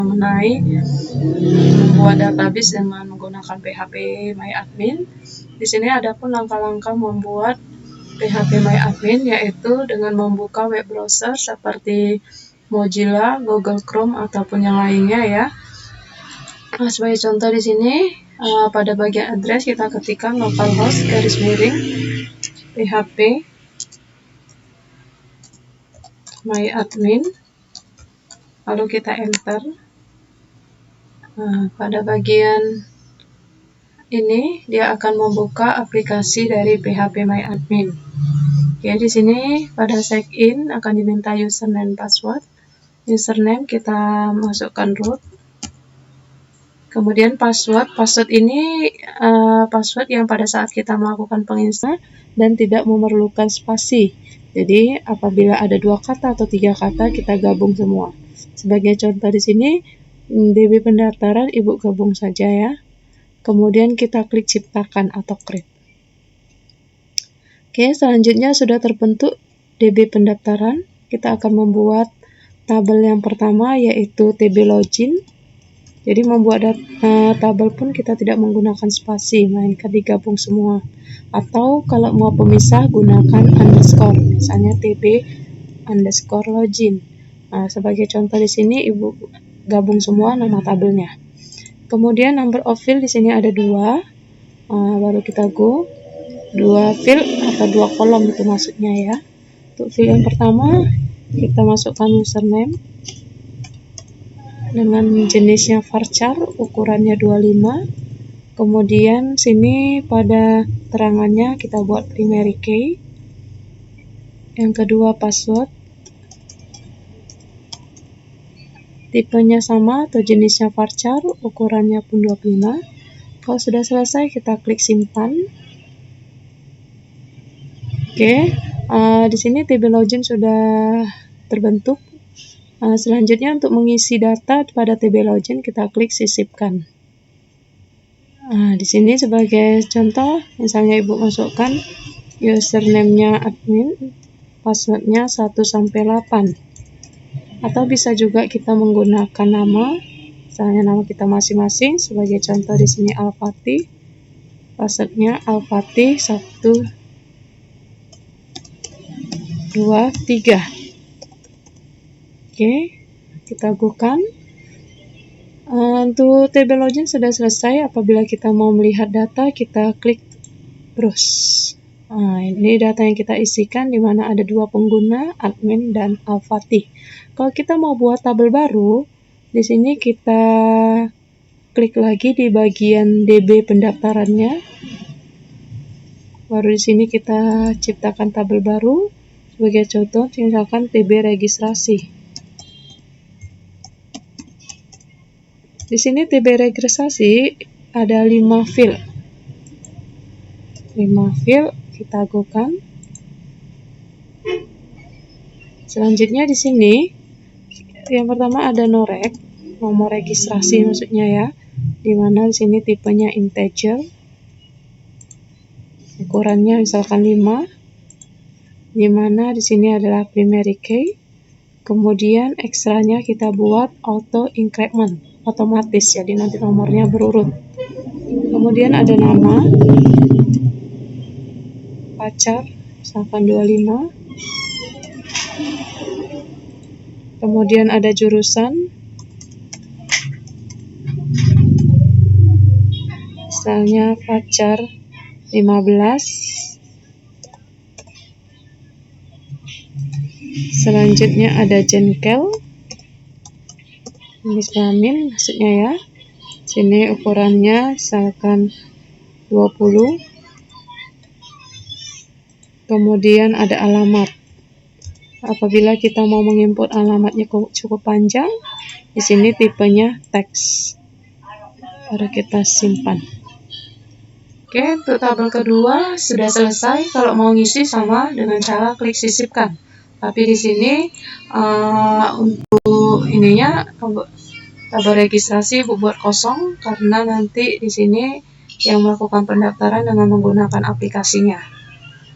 mengenai membuat database dengan menggunakan PHP MyAdmin. Di sini ada pun langkah-langkah membuat PHP MyAdmin, yaitu dengan membuka web browser seperti Mozilla, Google Chrome ataupun yang lainnya ya. Nah, sebagai contoh di sini pada bagian address kita ketikkan localhost /php MyAdmin, lalu kita enter. Nah, pada bagian ini dia akan membuka aplikasi dari PHP MyAdmin. Oke, di sini pada sign in akan diminta username password. Username kita masukkan root. Kemudian password ini password yang pada saat kita melakukan penginstalan dan tidak memerlukan spasi. Jadi apabila ada 2 kata atau 3 kata kita gabung semua. Sebagai contoh di sini DB pendaftaran Ibu gabung saja ya. Kemudian kita klik ciptakan atau create. Oke, selanjutnya sudah terbentuk DB pendaftaran. Kita akan membuat tabel yang pertama yaitu TB login. Jadi membuat tabel pun kita tidak menggunakan spasi, melainkan digabung semua. Atau kalau mau pemisah gunakan underscore, misalnya TB underscore login. Nah, sebagai contoh di sini Ibu gabung semua nama tabelnya. Kemudian number of field di sini ada 2. Baru kita go 2 field atau 2 kolom itu maksudnya ya. Untuk field yang pertama kita masukkan username dengan jenisnya varchar, ukurannya 25. Kemudian sini pada terangannya kita buat primary key. Yang kedua password. Tipenya sama atau jenisnya varchar, ukurannya pun 25. Kalau sudah selesai kita klik simpan. Oke, di sini TB login sudah terbentuk. Selanjutnya untuk mengisi data pada TB login kita klik sisipkan. Di sini sebagai contoh, misalnya Ibu masukkan username-nya admin, password-nya 1 sampai 8. Atau bisa juga kita menggunakan nama, misalnya nama kita masing-masing. Sebagai contoh di sini Alfati, password-nya Alfati 1 2 3. Oke, kita bukan. Untuk TB login sudah selesai. Apabila kita mau melihat data, kita klik browse. Ini data yang kita isikan, di mana ada 2 pengguna, admin dan Alfati. Kalau kita mau buat tabel baru, di sini kita klik lagi di bagian DB pendaftarannya. Baru di sini kita ciptakan tabel baru. Sebagai contoh, misalkan TB registrasi. Di sini TB registrasi ada 5 field. 5 field kita go-kan. Selanjutnya di sini yang pertama ada norek, nomor registrasi maksudnya ya. Di mana di sini tipenya integer. Ukurannya misalkan 5. Di mana di sini adalah primary key. Kemudian ekstranya kita buat auto increment, otomatis, jadi nanti nomornya berurut. Kemudian ada nama, pacar, misalkan 25. Kemudian ada jurusan, misalnya pacar 15. Selanjutnya ada jengkel, jenis kelamin maksudnya ya. Sini ukurannya misalkan 20. Kemudian ada alamat. Apabila kita mau menginput alamatnya cukup panjang, di sini tipenya teks. Baru kita simpan. Oke, untuk tabel kedua sudah selesai. Kalau mau ngisi sama dengan cara klik sisipkan. Tapi di sini untuk ininya tabel registrasi Ibu buat kosong karena nanti di sini yang melakukan pendaftaran dengan menggunakan aplikasinya.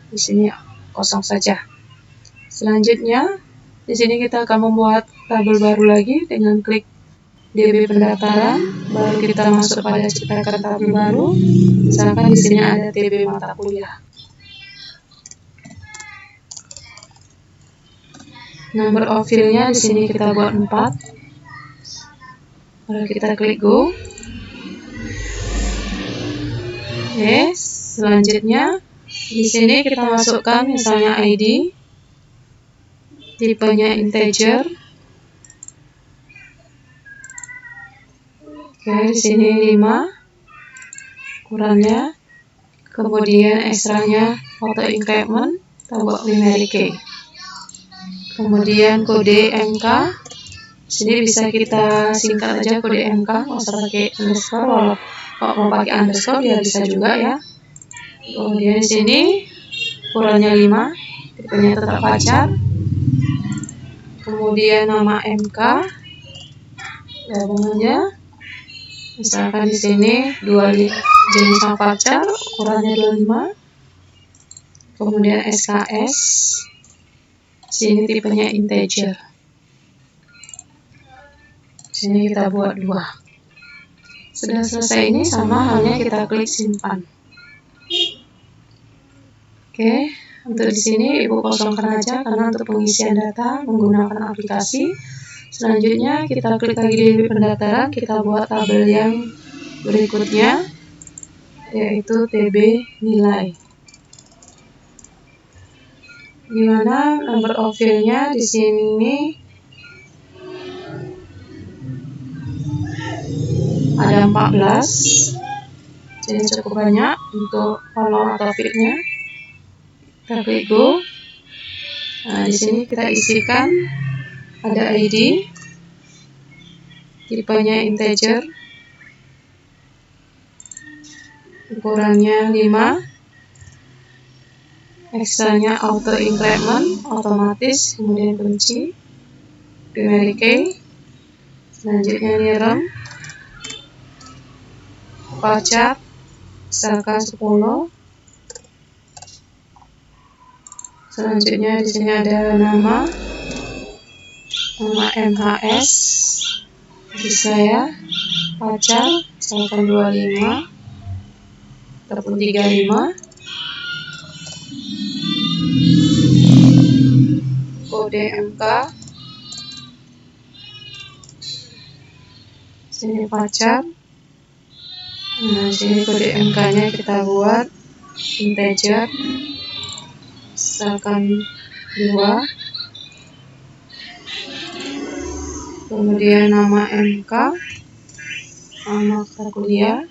Di sini kosong saja. Selanjutnya di sini kita akan membuat tabel baru lagi dengan klik DB pendaftaran, baru kita masuk pada ciptakan tabel baru. Misalkan di sini ada TB mata kuliah. Number of field-nya di sini kita buat 4. Lalu kita klik go. Oke, selanjutnya di sini kita masukkan misalnya ID, tipenya integer. Oke, di sini 5 ukurannya. Kemudian ekstranya auto increment, kita buat numeric key. Kemudian kode MK. Sini bisa kita singkat aja kode MK, nggak usah pakai underscore. Kalau mau pakai underscore ya bisa juga ya. Kemudian di sini ukurannya 5, tipenya tetap pacar. Kemudian nama MK, gabung aja. Misalkan di sini 25 jenis pacar, ukurannya 25. Kemudian SKS, sini tipenya integer. Sini kita buat 2. Sudah selesai ini, sama halnya kita klik simpan. Oke, untuk di sini Ibu kosongkan aja karena untuk pengisian data menggunakan aplikasi. Selanjutnya kita klik lagi di pendaftaran, kita buat tabel yang berikutnya, yaitu TB nilai. Dimana number of field-nya di sini ada 14. Jadi cukup banyak untuk kolom atau field-nya. Kita klik go. Nah, di sini kita isikan ada ID, tipenya integer, ukurannya 5, ekstranya auto increment, otomatis, kemudian kunci, numeric key, selanjutnya nirem, pacar, misalkan 10. Selanjutnya di sini ada nama MHS, bisa ya, pacar, misalkan 25 ataupun 35. Kode MK, sini pacar. Nah, sini kode MK-nya kita buat integer, misalkan 2. Kemudian nama MK, nama mata kuliah.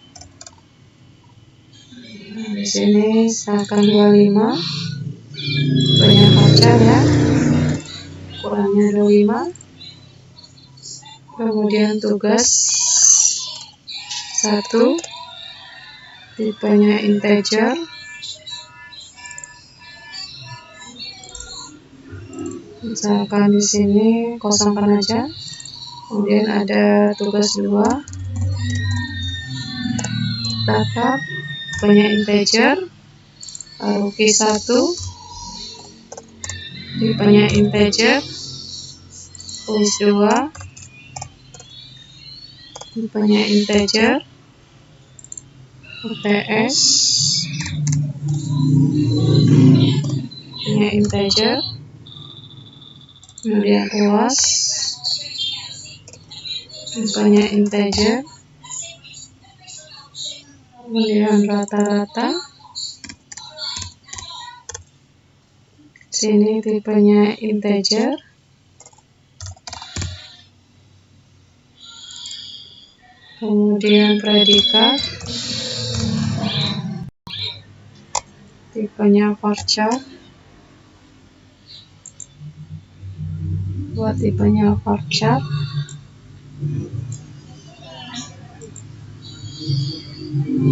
Nah, di sini misalkan 25. Banyak pacar ya, ukurannya 25. Kemudian tugas 1, tipenya integer. Misalkan di sini kosongkan aja. Kemudian ada tugas 2, daftar, tipenya integer. Lalu Q1, tipenya integer. Kuis 2, tipenya integer. UTS, tipenya integer. Kemudian UAS, tipenya integer. Kemudian rata-rata, sini tipenya integer. Kemudian predikat, tipenya varchar. Buat tipenya varchar.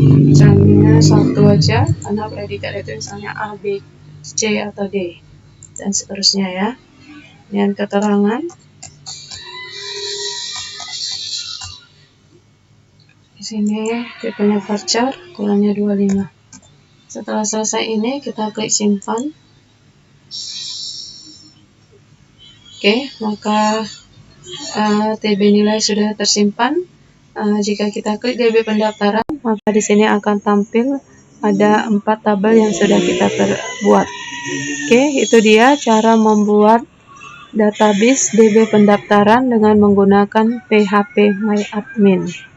Misalnya 1 aja, karena predikat itu misalnya A, B, C, atau D, dan seterusnya ya. Dan keterangan, di sini tipenya varchar, ukurannya 25. Setelah selesai ini, kita klik simpan. Oke, maka TB nilai sudah tersimpan. Jika kita klik DB pendaftaran, maka di sini akan tampil ada 4 tabel yang sudah kita buat. Oke, itu dia cara membuat database DB pendaftaran dengan menggunakan PHP MyAdmin.